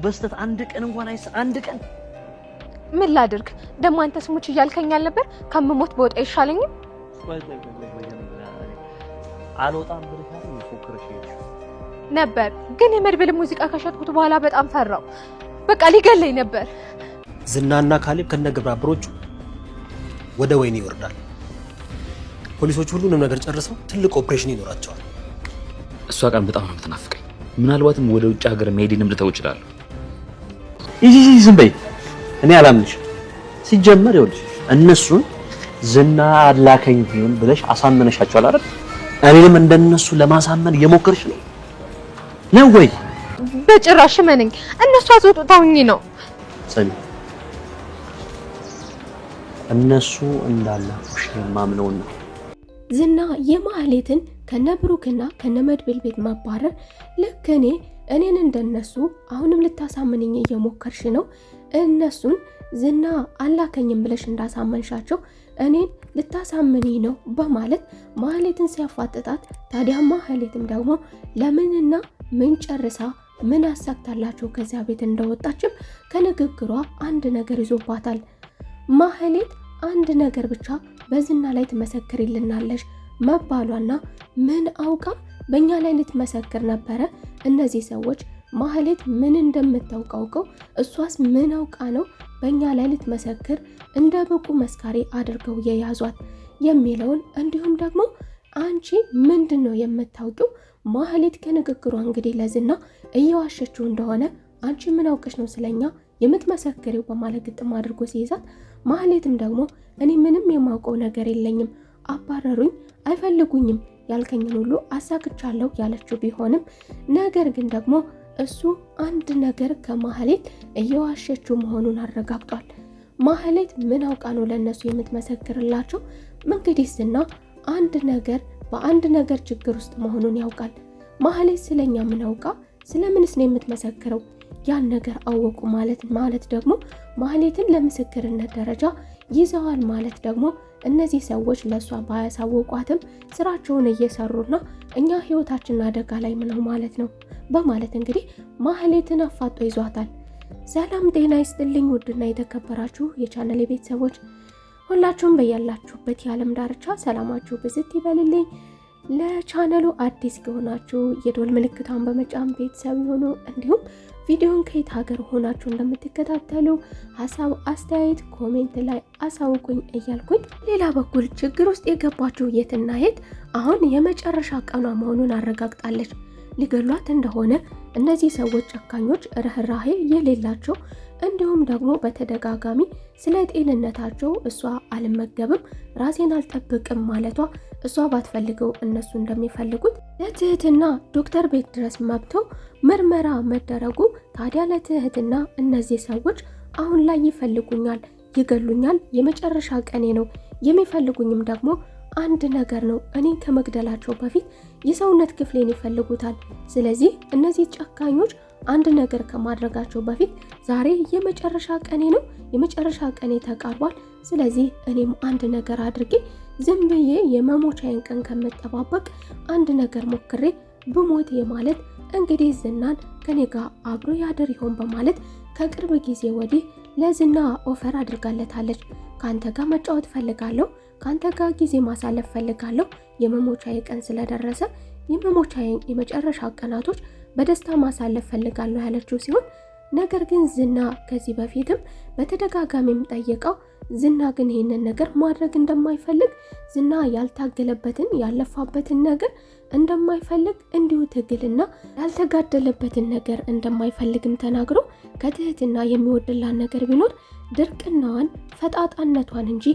በስተት አንድ ቀን እንኳን አንድ ቀን ምን ላድርግ ደሞ አንተ ስሙች እያልከኛል ነበር ከመሞት በወጣ ይሻለኝም አልወጣም ብለህ ፎክረሽ ነበር ግን የመድብል ሙዚቃ ከሸጥኩት በኋላ በጣም ፈራው በቃ ሊገለኝ ነበር ዝናና ካሌብ ከነግብራ ብሮቹ ወደ ወይኔ ይወርዳል ፖሊሶች ሁሉንም ነገር ጨርሰው ትልቅ ኦፕሬሽን ይኖራቸዋል እሷ ቀን በጣም ነው የምትናፍቀኝ ምናልባትም ወደ ውጭ ሀገር መሄድንም ልተው ይችላል ዝም በይ እኔ አላምንሽ ሲጀመር ይኸውልሽ እነሱን ዝና አላከኝ ይሁን ብለሽ አሳመነሻቸዋል አይደል እኔንም እንደነሱ ለማሳመን የሞከርሽ ነው ወይ በጭራሽ መንኝ እነሱ አዝወጡታውኝ ነው ሰሚ እነሱ እንዳላኩሽ ማምነውና ዝና የማህሌትን ከነብሩክና ከነመድብል ቤት ማባረር ልክ እኔን እንደነሱ አሁንም ልታሳምንኝ እየሞከርሽ ነው እነሱን ዝና አላከኝም ብለሽ እንዳሳመንሻቸው እኔን ልታሳምኒ ነው በማለት ማህሌትን ሲያፋጥጣት ታዲያ ማህሌትም ደግሞ ለምንና ምን ጨርሳ ምን አሳክታላችሁ ከዚያ ቤት እንደወጣችም ከንግግሯ አንድ ነገር ይዞባታል ማህሌት አንድ ነገር ብቻ በዝና ላይ ትመሰክርልናለሽ መባሏና ምን አውቃ በእኛ ላይ ልትመሰክር ነበረ እነዚህ ሰዎች ማህሌት ምን እንደምታውቀው እሷስ ምን አውቃ ነው በእኛ ላይ ልትመሰክር እንደ ብቁ መስካሪ አድርገው የያዟት የሚለውን እንዲሁም ደግሞ አንቺ ምንድነው የምታውቂው ማህሌት ከንግግሯ እንግዲህ ለዝና እየዋሸችው እንደሆነ አንቺ ምን አውቀሽ ነው ስለኛ የምትመሰክሪው በማለት ግጥም አድርጎ ሲይዛት ማህሌትም ደግሞ እኔ ምንም የማውቀው ነገር የለኝም አባረሩኝ አይፈልጉኝም ያልከኝን ሁሉ አሳክቻለሁ ያለችው ቢሆንም ነገር ግን ደግሞ እሱ አንድ ነገር ከማህሌት እየዋሸችው መሆኑን አረጋግጧል ማህሌት ምን አውቃ ነው ለነሱ የምትመሰክርላቸው እንግዲህ ዝና አንድ ነገር በአንድ ነገር ችግር ውስጥ መሆኑን ያውቃል ማህሌት ስለኛ ምን አውቃ ስለምንስ ነው የምትመሰክረው ያን ነገር አወቁ ማለት ደግሞ ማህሌትን ለምስክርነት ደረጃ ይዘዋል ማለት ደግሞ እነዚህ ሰዎች ለሷ ባያሳወቋትም ስራቸውን እየሰሩና እኛ ህይወታችንን አደጋ ላይ ነው ማለት ነው በማለት እንግዲህ ማህሌትን አፋጦ ይዟታል ሰላም ጤና ይስጥልኝ ውድና የተከበራችሁ የቻናሌ ቤተሰቦች ሁላችሁም በያላችሁበት የዓለም ዳርቻ ሰላማችሁ ብዝት ይበልልኝ ለቻናሉ አዲስ ከሆናችሁ የደወል ምልክቷን በመጫን ቤተሰብ ይሁኑ እንዲሁም ቪዲዮን ከየት ሀገር ሆናችሁ እንደምትከታተሉ ሐሳብ አስተያየት ኮሜንት ላይ አሳውቁኝ እያልኩኝ ሌላ በኩል ችግር ውስጥ የገባችሁ የትና የት አሁን የመጨረሻ ቀኗ መሆኑን አረጋግጣለች ሊገሏት እንደሆነ እነዚህ ሰዎች ጨካኞች ርህራሄ የሌላቸው እንዲሁም ደግሞ በተደጋጋሚ ስለ ጤንነታቸው እሷ አልመገብም ራሴን አልጠብቅም ማለቷ እሷ ባትፈልገው እነሱ እንደሚፈልጉት ለትህትና ዶክተር ቤት ድረስ መብተው ምርመራ መደረጉ ታዲያ ለትህትና እነዚህ ሰዎች አሁን ላይ ይፈልጉኛል ይገሉኛል የመጨረሻ ቀኔ ነው የሚፈልጉኝም ደግሞ አንድ ነገር ነው እኔን ከመግደላቸው በፊት የሰውነት ክፍሌን ይፈልጉታል ስለዚህ እነዚህ ጨካኞች አንድ ነገር ከማድረጋቸው በፊት ዛሬ የመጨረሻ ቀኔ ነው የመጨረሻ ቀኔ ተቃርቧል ስለዚህ እኔም አንድ ነገር አድርጌ ዝም ብዬ የመሞቻዬን ቀን ከመጠባበቅ አንድ ነገር ሞክሬ ብሞት ማለት እንግዲህ ዝናን ከኔ ጋር አብሮ ያድር ይሆን በማለት ከቅርብ ጊዜ ወዲህ ለዝና ኦፈር አድርጋለታለች ካንተ ጋር መጫወት ፈልጋለሁ ካንተ ጋር ጊዜ ማሳለፍ ፈልጋለሁ የመሞቻዬ ቀን ስለደረሰ የመሞቻዬን የመጨረሻ ቀናቶች በደስታ ማሳለፍ ፈልጋለሁ ያለችው ሲሆን ነገር ግን ዝና ከዚህ በፊትም በተደጋጋሚም ጠየቀው ዝና ግን ይሄንን ነገር ማድረግ እንደማይፈልግ ዝና ያልታገለበትን ያለፋበትን ነገር እንደማይፈልግ እንዲሁ ትግልና ያልተጋደለበትን ነገር እንደማይፈልግም ተናግሮ ከትህትና የሚወድላት ነገር ቢኖር ድርቅናዋን ፈጣጣነቷን እንጂ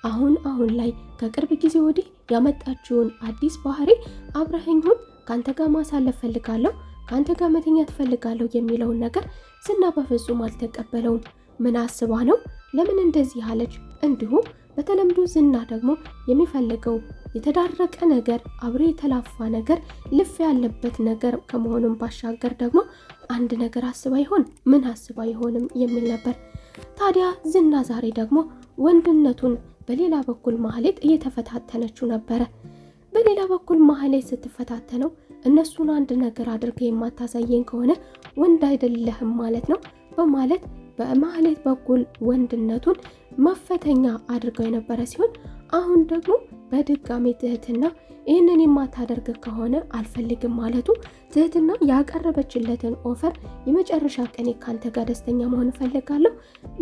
አሁን ላይ ከቅርብ ጊዜ ወዲህ ያመጣችውን አዲስ ባህሪ አብረኸኝሁን ካንተ ጋር ማሳለፍ ፈልጋለሁ ካንተ ጋር መተኛት ፈልጋለሁ የሚለውን ነገር ዝና በፍጹም አልተቀበለውም ምን አስባ ነው ለምን እንደዚህ አለች እንዲሁ በተለምዶ ዝና ደግሞ የሚፈልገው የተዳረቀ ነገር አብሮ የተላፋ ነገር ልፍ ያለበት ነገር ከመሆኑም ባሻገር ደግሞ አንድ ነገር አስባ ይሆን ምን አስባ ይሆንም የሚል ነበር ታዲያ ዝና ዛሬ ደግሞ ወንድነቱን በሌላ በኩል ማህሌት እየተፈታተነችው ነበር በሌላ በኩል ማህሌት ስትፈታተነው እነሱን አንድ ነገር አድርገህ የማታሳየኝ ከሆነ ወንድ አይደለህም ማለት ነው በማለት በማህሌት በኩል ወንድነቱን መፈተኛ አድርገው የነበረ ሲሆን አሁን ደግሞ በድጋሚ ትህትና ይህንን የማታደርግ ከሆነ አልፈልግም ማለቱ ትህትና ያቀረበችለትን ኦፈር የመጨረሻ ቀኔ ካንተ ጋር ደስተኛ መሆን እፈልጋለሁ፣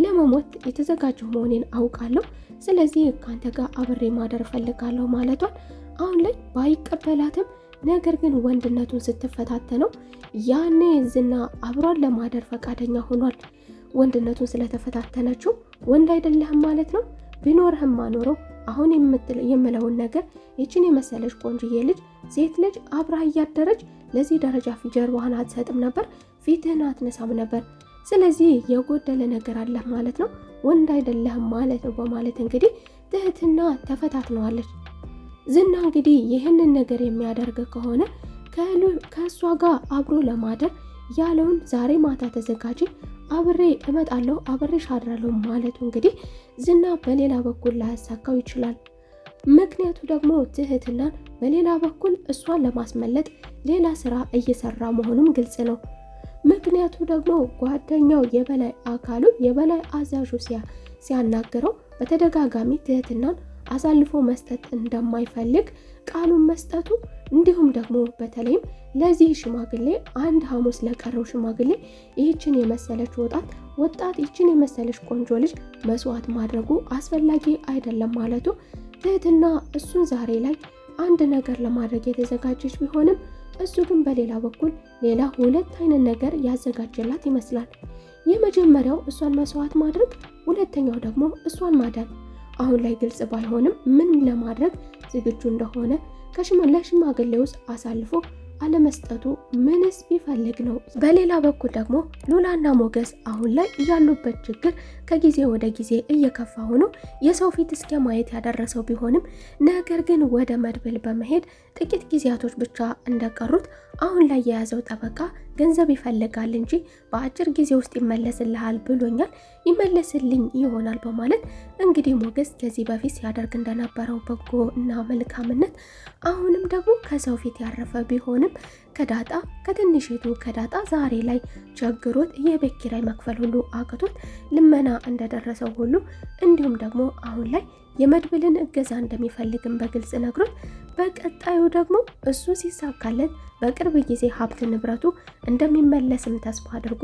ለመሞት የተዘጋጀሁ መሆኔን አውቃለሁ፣ ስለዚህ ካንተ ጋር አብሬ ማደር እፈልጋለሁ ማለቷን አሁን ላይ ባይቀበላትም ነገር ግን ወንድነቱን ስትፈታተነው ያኔ ዝና አብሯን ለማደር ፈቃደኛ ሆኗል። ወንድነቱን ስለተፈታተነችው ወንድ አይደለህም ማለት ነው፣ ቢኖርህም ማኖረው አሁን የምለውን ነገር ይችን የመሰለች ቆንጅዬ ልጅ ሴት ልጅ አብራ እያደረች ለዚህ ደረጃ ጀርባህን አትሰጥም ነበር፣ ፊትህን አትነሳም ነበር። ስለዚህ የጎደለ ነገር አለህ ማለት ነው፣ ወንድ አይደለህም ማለት ነው በማለት እንግዲህ ትህትና ተፈታትነዋለች። ዝና እንግዲህ ይህንን ነገር የሚያደርግ ከሆነ ከእሷ ጋር አብሮ ለማደር ያለውን ዛሬ ማታ ተዘጋጂ፣ አብሬ እመጣለሁ፣ አብሬሽ አድራለሁ ማለቱ እንግዲህ ዝና በሌላ በኩል ላያሳካው ይችላል። ምክንያቱ ደግሞ ትህትናን በሌላ በኩል እሷን ለማስመለጥ ሌላ ስራ እየሰራ መሆኑም ግልጽ ነው። ምክንያቱ ደግሞ ጓደኛው የበላይ አካሉ የበላይ አዛዡ ሲያናገረው በተደጋጋሚ ትህትናን አሳልፎ መስጠት እንደማይፈልግ ቃሉን መስጠቱ እንዲሁም ደግሞ በተለይም ለዚህ ሽማግሌ አንድ ሐሙስ ለቀረው ሽማግሌ ይህችን የመሰለች ወጣት ይህችን የመሰለች ቆንጆ ልጅ መስዋዕት ማድረጉ አስፈላጊ አይደለም ማለቱ ትህትና እሱን ዛሬ ላይ አንድ ነገር ለማድረግ የተዘጋጀች ቢሆንም እሱ ግን በሌላ በኩል ሌላ ሁለት አይነት ነገር ያዘጋጀላት ይመስላል። የመጀመሪያው እሷን መስዋዕት ማድረግ፣ ሁለተኛው ደግሞ እሷን ማዳን። አሁን ላይ ግልጽ ባይሆንም ምን ለማድረግ ዝግጁ እንደሆነ ለሽማግሌ ውስጥ አሳልፎ አለመስጠቱ ምንስ ቢፈልግ ነው? በሌላ በኩል ደግሞ ሉላና ሞገስ አሁን ላይ ያሉበት ችግር ከጊዜ ወደ ጊዜ እየከፋ ሆኖ የሰው ፊት እስከ ማየት ያደረሰው ቢሆንም ነገር ግን ወደ መድብል በመሄድ ጥቂት ጊዜያቶች ብቻ እንደቀሩት አሁን ላይ የያዘው ጠበቃ ገንዘብ ይፈልጋል እንጂ በአጭር ጊዜ ውስጥ ይመለስልሃል ብሎኛል፣ ይመለስልኝ ይሆናል በማለት እንግዲህ ሞገስ ከዚህ በፊት ሲያደርግ እንደነበረው በጎ እና መልካምነት አሁንም ደግሞ ከሰው ፊት ያረፈ ቢሆንም ከትንሽቱ ከዳጣ ዛሬ ላይ ቸግሮት የቤት ኪራይ መክፈል ሁሉ አቅቶት ልመና እንደደረሰው ሁሉ እንዲሁም ደግሞ አሁን ላይ የመድብልን እገዛ እንደሚፈልግም በግልጽ ነግሮት በቀጣዩ ደግሞ እሱ ሲሳካለት በቅርብ ጊዜ ሀብት ንብረቱ እንደሚመለስም ተስፋ አድርጎ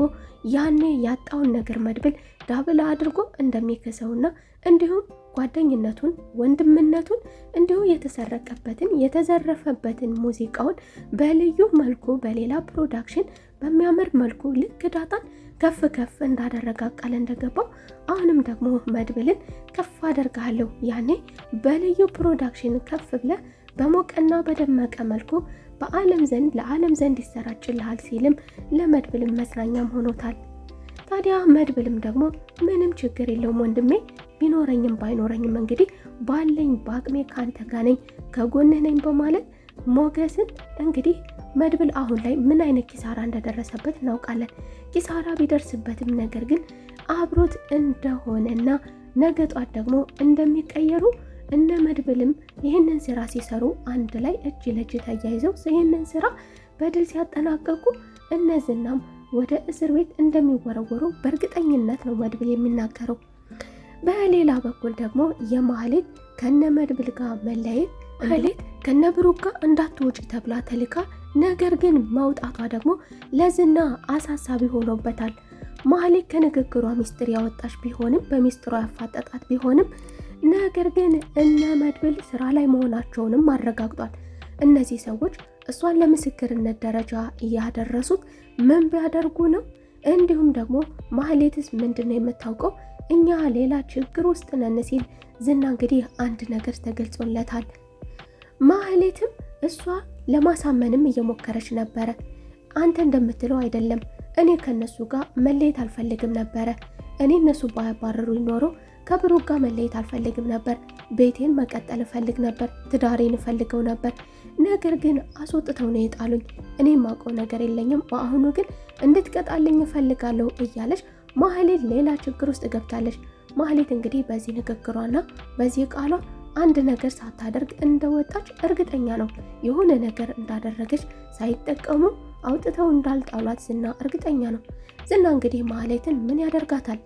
ያኔ ያጣውን ነገር መድብል ዳብል አድርጎ እንደሚከሰውና እንዲሁም ጓደኝነቱን ወንድምነቱን እንዲሁ የተሰረቀበትን የተዘረፈበትን ሙዚቃውን በልዩ መልኩ በሌላ ፕሮዳክሽን በሚያምር መልኩ ልክ ዳጣን ከፍ ከፍ እንዳደረጋ ቃል እንደገባው አሁንም ደግሞ መድብልን ከፍ አደርጋለሁ ያኔ በልዩ ፕሮዳክሽን ከፍ ብለ በሞቀና በደመቀ መልኩ ለዓለም ዘንድ ይሰራጭልሃል ሲልም ለመድብልም መጽናኛም ሆኖታል። ታዲያ መድብልም ደግሞ ምንም ችግር የለውም ወንድሜ፣ ቢኖረኝም ባይኖረኝም እንግዲህ ባለኝ በአቅሜ ካንተ ጋር ነኝ፣ ከጎንህ ነኝ በማለት ሞገስን እንግዲህ መድብል አሁን ላይ ምን አይነት ኪሳራ እንደደረሰበት እናውቃለን። ኪሳራ ቢደርስበትም ነገር ግን አብሮት እንደሆነና ነገ ጧት ደግሞ እንደሚቀየሩ እነ መድብልም ይህንን ስራ ሲሰሩ አንድ ላይ እጅ ለእጅ ተያይዘው ይህንን ስራ በድል ሲያጠናቀቁ እነዝናም ወደ እስር ቤት እንደሚወረወሩ በእርግጠኝነት ነው መድብል የሚናገረው። በሌላ በኩል ደግሞ የማህሌት ከነ መድብል ጋር መለየት ማህሌት ከነ ብሩክ ጋር እንዳትወጪ ተብላ ተልካ ነገር ግን መውጣቷ ደግሞ ለዝና አሳሳቢ ሆኖበታል። ማህሌት ከንግግሯ ሚስጥር ያወጣች ቢሆንም በሚስጥሯ ያፋጠጣት ቢሆንም ነገር ግን እነ መድብል ስራ ላይ መሆናቸውንም አረጋግጧል። እነዚህ ሰዎች እሷን ለምስክርነት ደረጃ እያደረሱት ምን ቢያደርጉ ነው? እንዲሁም ደግሞ ማህሌትስ ምንድነው የምታውቀው? እኛ ሌላ ችግር ውስጥ ነን ሲል ዝና እንግዲህ አንድ ነገር ተገልጾለታል። ማህሌትም እሷ ለማሳመንም እየሞከረች ነበረ። አንተ እንደምትለው አይደለም፣ እኔ ከነሱ ጋር መለየት አልፈልግም ነበረ። እኔ እነሱ ባያባረሩ ይኖሮ ከብሩክ ጋር መለየት አልፈልግም ነበር። ቤቴን መቀጠል እፈልግ ነበር፣ ትዳሬን እፈልገው ነበር። ነገር ግን አስወጥተው ነው የጣሉኝ። እኔ ማውቀው ነገር የለኝም። በአሁኑ ግን እንድትቀጣልኝ እፈልጋለሁ እያለች ማህሌት ሌላ ችግር ውስጥ ገብታለች። ማህሌት እንግዲህ በዚህ ንግግሯና በዚህ ቃሏ አንድ ነገር ሳታደርግ እንደወጣች እርግጠኛ ነው። የሆነ ነገር እንዳደረገች ሳይጠቀሙ አውጥተው እንዳልጣሏት ዝና እርግጠኛ ነው። ዝና እንግዲህ ማህሌትን ምን ያደርጋታል?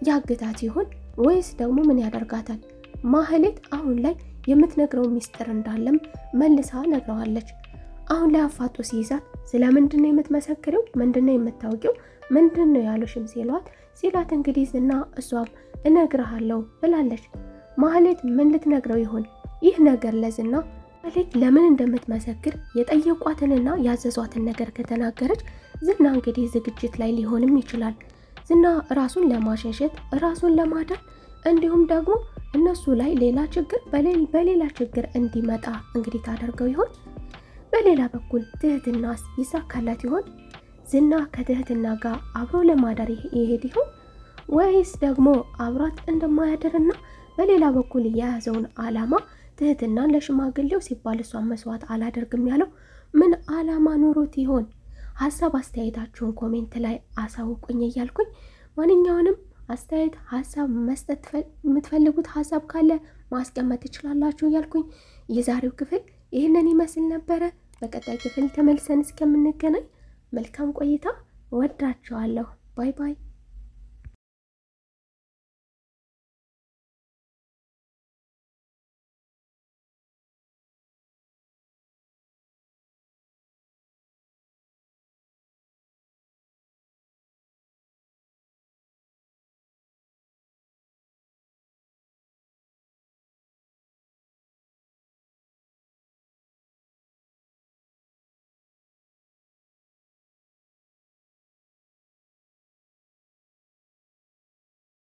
ያግታት ይሆን ወይስ ደግሞ ምን ያደርጋታል? ማህሌት አሁን ላይ የምትነግረው ሚስጥር እንዳለም መልሳ ነግረዋለች። አሁን ላይ አፋጦ ሲይዛት ስለምንድነው የምትመሰክሪው? ምንድነው የምታውቂው? ምንድነው ያሉሽም ሲላት እንግዲህ ዝና እሷም እነግርሃለሁ ብላለች። ማህሌት ምን ልትነግረው ይሆን? ይህ ነገር ለዝና ማህሌት ለምን እንደምትመሰክር የጠየቋትንና ያዘዟትን ነገር ከተናገረች ዝና እንግዲህ ዝግጅት ላይ ሊሆንም ይችላል። ዝና ራሱን ለማሸሸት ራሱን ለማዳን እንዲሁም ደግሞ እነሱ ላይ ሌላ ችግር በሌላ ችግር እንዲመጣ እንግዲህ ታደርገው ይሆን? በሌላ በኩል ትህትናስ ይሳካላት ይሆን? ዝና ከትህትና ጋር አብሮ ለማዳር ይሄድ ይሆን ወይስ ደግሞ አብራት እንደማያደርና በሌላ በኩል የያዘውን አላማ ትህትናን ለሽማግሌው ሲባል እሷን መስዋዕት አላደርግም ያለው ምን አላማ ኑሮት ይሆን? ሀሳብ አስተያየታችሁን ኮሜንት ላይ አሳውቁኝ እያልኩኝ ማንኛውንም አስተያየት ሀሳብ መስጠት የምትፈልጉት ሀሳብ ካለ ማስቀመጥ ትችላላችሁ እያልኩኝ የዛሬው ክፍል ይህንን ይመስል ነበረ። በቀጣይ ክፍል ተመልሰን እስከምንገናኝ መልካም ቆይታ። ወዳችኋለሁ። ባይ ባይ።